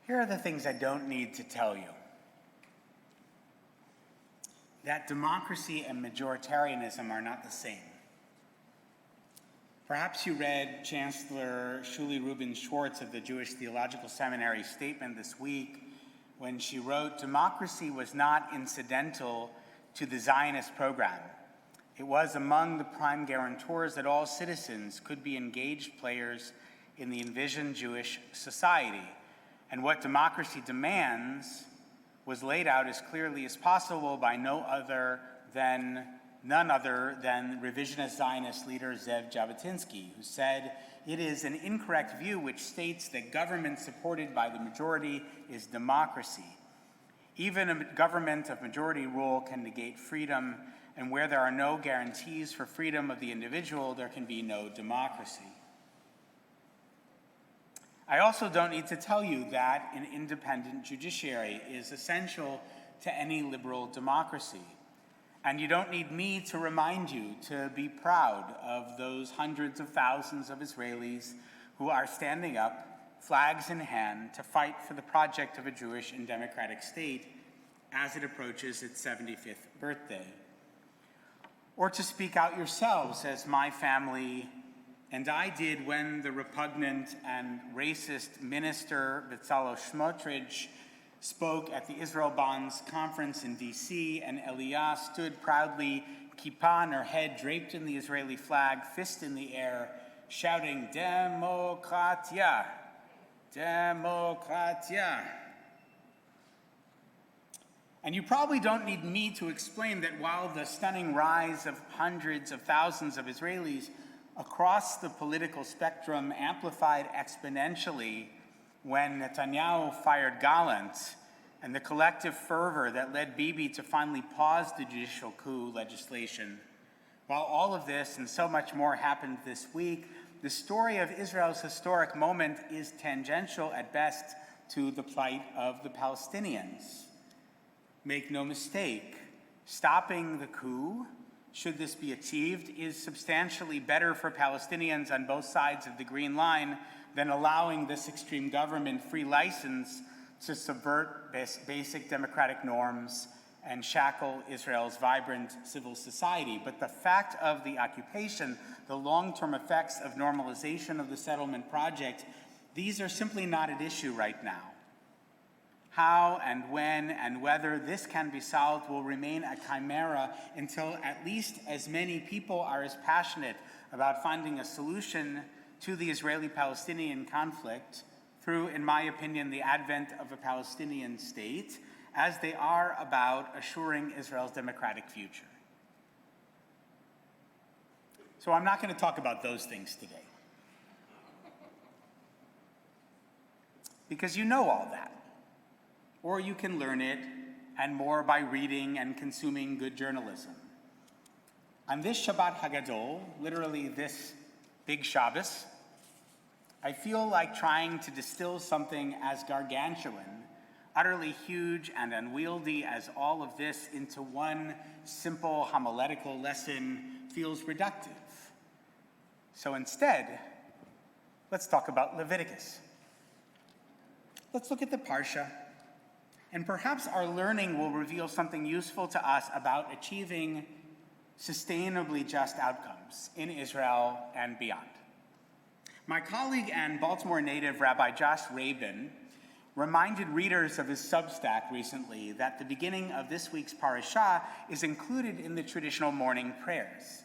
Here are the things I don't need to tell you. That democracy and majoritarianism are not the same. Perhaps you read Chancellor Shuli Rubin Schwartz of the Jewish Theological Seminary statement this week when she wrote, "Democracy was not incidental to the Zionist program. It was among the prime guarantors that all citizens could be engaged players in the envisioned Jewish society. And what democracy demands was laid out as clearly as possible by none other than revisionist Zionist leader Zev Jabotinsky, who said, "It is an incorrect view which states that government supported by the majority is democracy. Even a government of majority rule can negate freedom, and where there are no guarantees for freedom of the individual, there can be no democracy." I also don't need to tell you that an independent judiciary is essential to any liberal democracy. And you don't need me to remind you to be proud of those hundreds of thousands of Israelis who are standing up, flags in hand, to fight for the project of a Jewish and democratic state as it approaches its 75th birthday. Or to speak out yourselves, as my family and I did when the repugnant and racist minister Bezalel Smotrich spoke at the Israel Bonds conference in D.C., and Eliyah stood proudly, kippah on her head, draped in the Israeli flag, fist in the air, shouting, "Demokratia! Demokratia!" And you probably don't need me to explain that while the stunning rise of hundreds of thousands of Israelis across the political spectrum amplified exponentially when Netanyahu fired Gallant, and the collective fervor that led Bibi to finally pause the judicial coup legislation. While all of this and so much more happened this week, the story of Israel's historic moment is tangential at best to the plight of the Palestinians. Make no mistake, stopping the coup, should this be achieved, is substantially better for Palestinians on both sides of the Green Line than allowing this extreme government free license to subvert basic democratic norms and shackle Israel's vibrant civil society. But the fact of the occupation, the long-term effects of normalization of the settlement project, these are simply not at issue right now. How and when and whether this can be solved will remain a chimera until at least as many people are as passionate about finding a solution to the Israeli-Palestinian conflict through, in my opinion, the advent of a Palestinian state, as they are about assuring Israel's democratic future. So I'm not going to talk about those things today, because you know all that. Or you can learn it and more by reading and consuming good journalism. On this Shabbat Hagadol, literally this big Shabbos, I feel like trying to distill something as gargantuan, utterly huge and unwieldy as all of this into one simple homiletical lesson feels reductive. So instead, let's talk about Leviticus. Let's look at the Parsha, and perhaps our learning will reveal something useful to us about achieving sustainably just outcomes in Israel and beyond. My colleague and Baltimore native Rabbi Josh Rabin reminded readers of his Substack recently that the beginning of this week's parashah is included in the traditional morning prayers.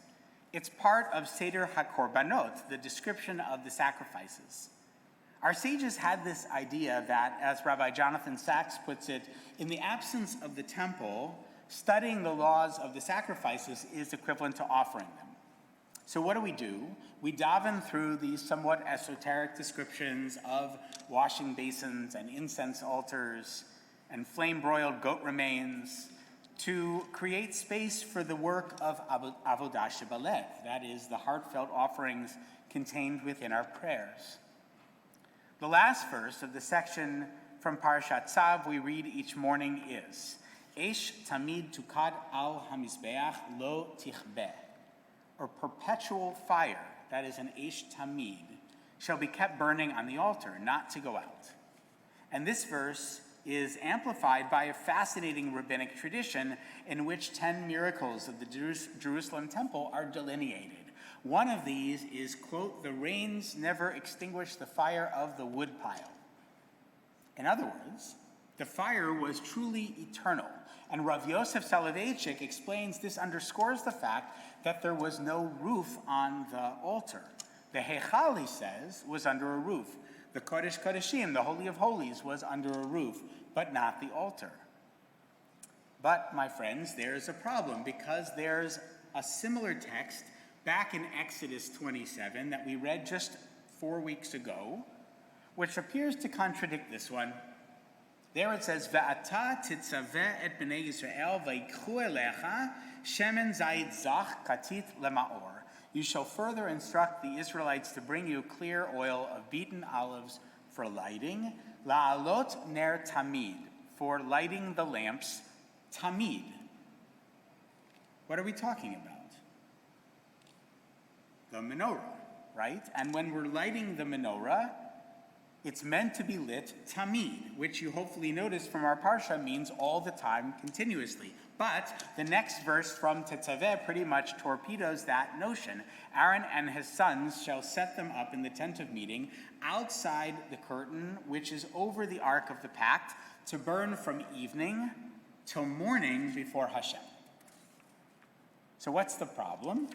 It's part of Seder HaKorbanot, the description of the sacrifices. Our sages had this idea that, as Rabbi Jonathan Sachs puts it, in the absence of the temple, studying the laws of the sacrifices is equivalent to offering them. So what do? We daven through these somewhat esoteric descriptions of washing basins and incense altars and flame-broiled goat remains to create space for the work of Avodah Shebalev, that is, the heartfelt offerings contained within our prayers. The last verse of the section from Parashat Tzav we read each morning is, Eish Tamid tukad al hamizbeach lo tichbeh, or perpetual fire, that is an Eish Tamid, shall be kept burning on the altar, not to go out. And this verse is amplified by a fascinating rabbinic tradition in which 10 miracles of the Jerusalem temple are delineated. One of these is, quote, "The rains never extinguish the fire of the woodpile." In other words, the fire was truly eternal. And Rav Yosef Soloveitchik explains this underscores the fact that there was no roof on the altar. The Heichal, he says, was under a roof. The Kodesh Kodeshim, the Holy of Holies, was under a roof, but not the altar. But, my friends, there's a problem, because there's a similar text back in Exodus 27 that we read just 4 weeks ago, which appears to contradict this one. There it says, "Ve'ata titzaveh et b'nei Yisrael v'yikchu elecha shemen zayit zach katit lema'or." You shall further instruct the Israelites to bring you clear oil of beaten olives for lighting, la'alot ner tamid, for lighting the lamps, tamid. What are we talking about? The menorah, right? And when we're lighting the menorah, it's meant to be lit tamid, which you hopefully noticed from our parsha means all the time, continuously. But the next verse from Tetzaveh pretty much torpedoes that notion. Aaron and his sons shall set them up in the tent of meeting outside the curtain, which is over the ark of the pact, to burn from evening till morning before Hashem. So what's the problem?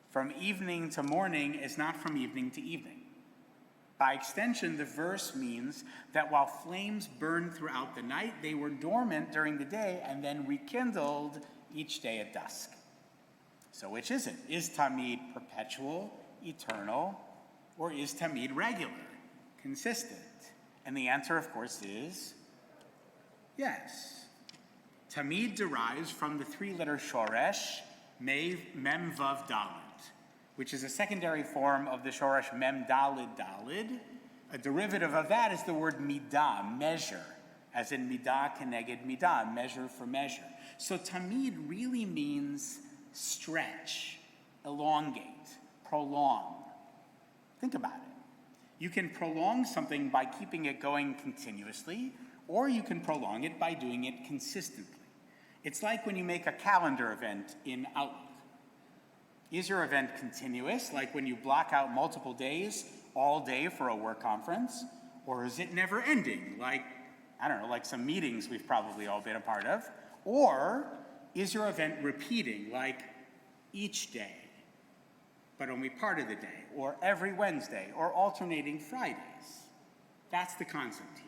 From evening to morning is not from evening to evening. By extension, the verse means that while flames burned throughout the night, they were dormant during the day and then rekindled each day at dusk. So which is it? Is Tamid perpetual, eternal, or is Tamid regular, consistent? And the answer, of course, is yes. Tamid derives from the three-letter shoresh, mem vav daled, which is a secondary form of the shoresh mem dalid dalid. A derivative of that is the word midah, measure, as in midah keneged midah, measure for measure. So tamid really means stretch, elongate, prolong. Think about it. You can prolong something by keeping it going continuously, or you can prolong it by doing it consistently. It's like when you make a calendar event in Outlook. Is your event continuous, like when you block out multiple days, all day for a work conference? Or is it never ending, like, I don't know, like some meetings we've probably all been a part of? Or is your event repeating, like each day, but only part of the day, or every Wednesday, or alternating Fridays? That's the concept here.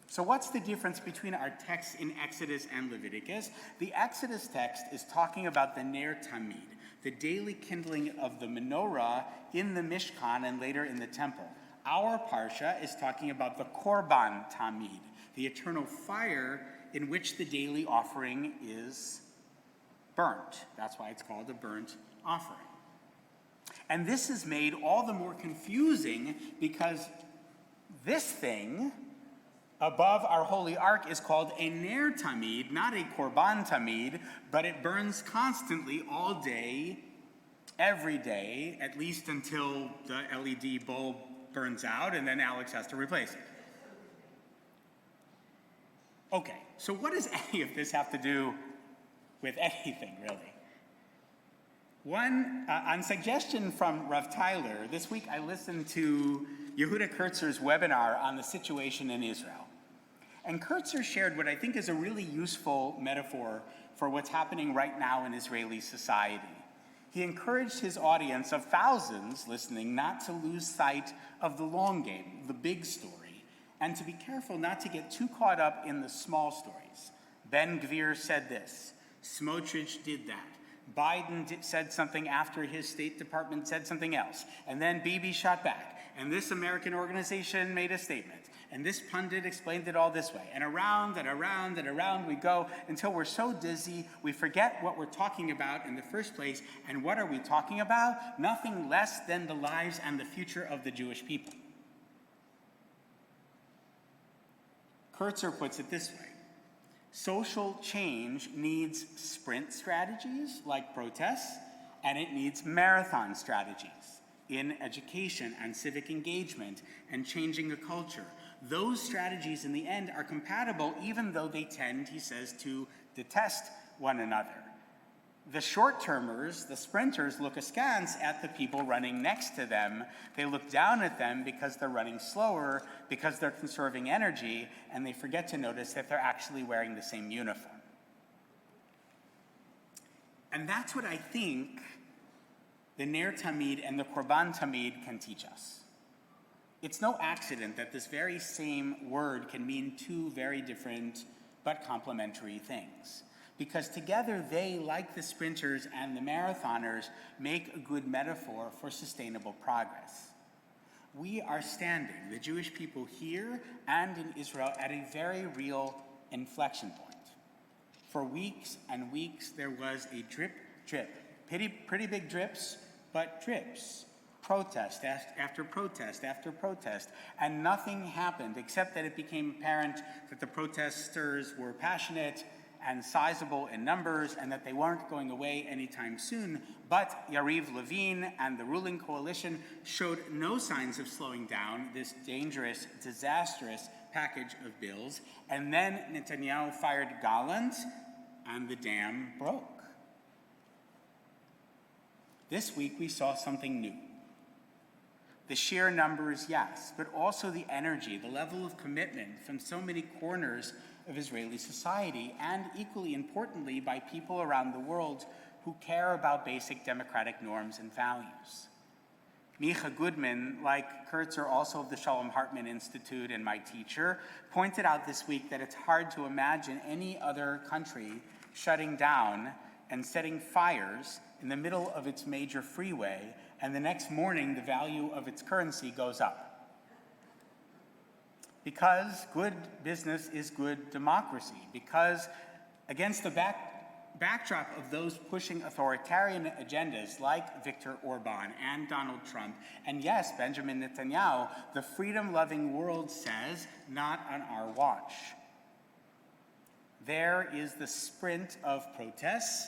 So what's the difference between our texts in Exodus and Leviticus? The Exodus text is talking about the Ner Tamid, the daily kindling of the menorah in the Mishkan and later in the temple. Our parsha is talking about the Korban Tamid, the eternal fire in which the daily offering is burnt. That's why it's called a burnt offering. And this is made all the more confusing because this thing above our holy ark is called a Ner Tamid, not a Korban Tamid, but it burns constantly all day, every day, at least until the LED bulb burns out and then Alex has to replace it. Okay, so what does any of this have to do with anything, really? On suggestion from Rav Tyler, this week I listened to Yehuda Kurtzer's webinar on the situation in Israel. And Kurtzer shared what I think is a really useful metaphor for what's happening right now in Israeli society. He encouraged his audience of thousands listening not to lose sight of the long game, the big story, and to be careful not to get too caught up in the small stories. Ben Gvir said this, Smotrich did that. Biden said something after his State Department said something else. And then Bibi shot back. And this American organization made a statement. And this pundit explained it all this way. And around and around and around we go until we're so dizzy we forget what we're talking about in the first place. And what are we talking about? Nothing less than the lives and the future of the Jewish people. Kurtzer puts it this way. Social change needs sprint strategies like protests, and it needs marathon strategies. in education and civic engagement and changing a culture. Those strategies in the end are compatible, even though they tend, he says, to detest one another. The short-termers, the sprinters, look askance at the people running next to them. They look down at them because they're running slower, because they're conserving energy, and they forget to notice that they're actually wearing the same uniform. And that's what I think the Ner Tamid and the Korban Tamid can teach us. It's no accident that this very same word can mean two very different but complementary things. Because together they, like the sprinters and the marathoners, make a good metaphor for sustainable progress. We are standing, the Jewish people here and in Israel, at a very real inflection point. For weeks and weeks, there was a drip, pretty big drips, but drips. Protest after protest after protest, and nothing happened except that it became apparent that the protesters were passionate and sizable in numbers and that they weren't going away anytime soon. But Yariv Levin and the ruling coalition showed no signs of slowing down this dangerous, disastrous package of bills. And then Netanyahu fired Gallant and the dam broke. This week we saw something new. The sheer numbers, yes, but also the energy, the level of commitment from so many corners of Israeli society, and equally importantly, by people around the world who care about basic democratic norms and values. Micha Goodman, like Kurtzer, also of the Shalom Hartman Institute and my teacher, pointed out this week that it's hard to imagine any other country shutting down and setting fires in the middle of its major freeway, and the next morning the value of its currency goes up. Because good business is good democracy. Because against the backdrop of those pushing authoritarian agendas like Viktor Orban and Donald Trump, and yes, Benjamin Netanyahu, the freedom-loving world says, not on our watch. There is the sprint of protests,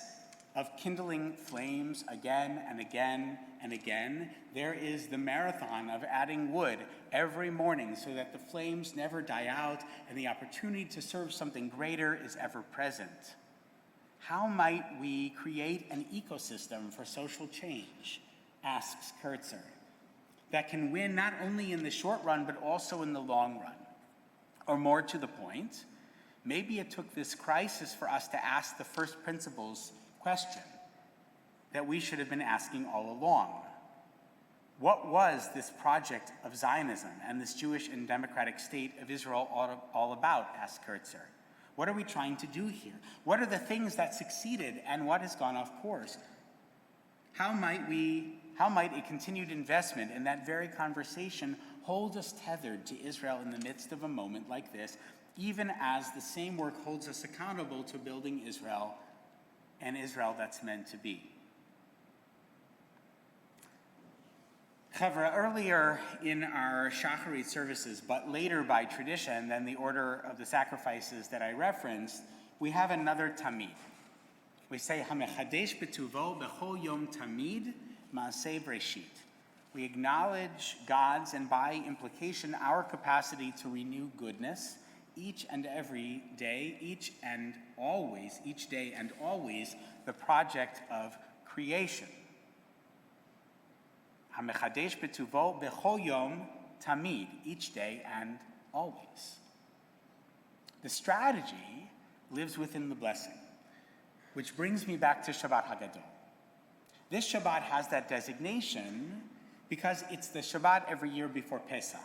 of kindling flames again and again and again. There is the marathon of adding wood every morning so that the flames never die out and the opportunity to serve something greater is ever present. How might we create an ecosystem for social change, asks Kurtzer, that can win not only in the short run but also in the long run? Or more to the point, maybe it took this crisis for us to ask the first principles question that we should have been asking all along. What was this project of Zionism and this Jewish and democratic state of Israel all about, asked Kurtzer. What are we trying to do here? What are the things that succeeded and what has gone off course? How might a continued investment in that very conversation hold us tethered to Israel in the midst of a moment like this, even as the same work holds us accountable to building Israel, and Israel that's meant to be? Chavra, earlier in our Shacharit services, but later by tradition than the order of the sacrifices that I referenced, we have another Tamid. We say, HaMechadesh b'tuvo b'chol yom Tamid ma'aseh breshit. We acknowledge God's, and by implication, our capacity to renew goodness each and every day, each day and always, the project of creation. HaMechadesh b'tuvo b'chol yom tamid, each day and always. The strategy lives within the blessing, which brings me back to Shabbat Hagadol. This Shabbat has that designation because it's the Shabbat every year before Pesach.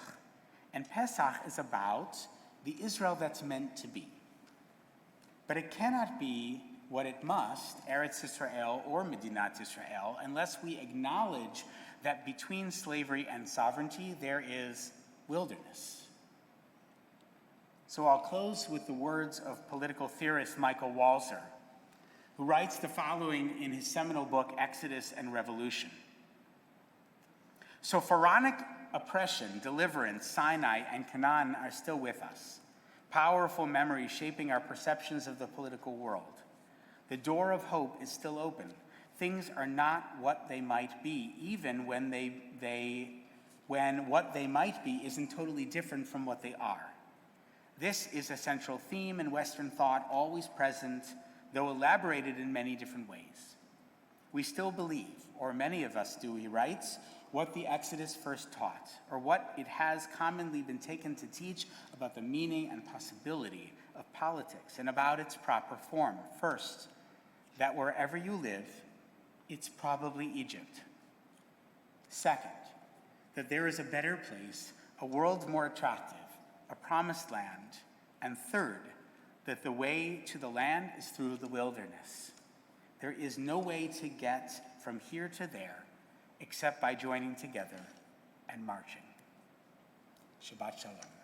And Pesach is about the Israel that's meant to be. But it cannot be what it must, Eretz Yisrael or Medinat Yisrael, unless we acknowledge that between slavery and sovereignty there is wilderness. So I'll close with the words of political theorist Michael Walzer, who writes the following in his seminal book, Exodus and Revolution. So pharaonic oppression, deliverance, Sinai, and Canaan are still with us, powerful memories shaping our perceptions of the political world. The door of hope is still open. Things are not what they might be, even when when what they might be isn't totally different from what they are. This is a central theme in Western thought, always present, though elaborated in many different ways. We still believe, or many of us do, he writes, what the Exodus first taught, or what it has commonly been taken to teach about the meaning and possibility of politics and about its proper form. First, that wherever you live, it's probably Egypt. Second, that there is a better place, a world more attractive, a promised land. And third, that the way to the land is through the wilderness. There is no way to get from here to there except by joining together and marching. Shabbat Shalom.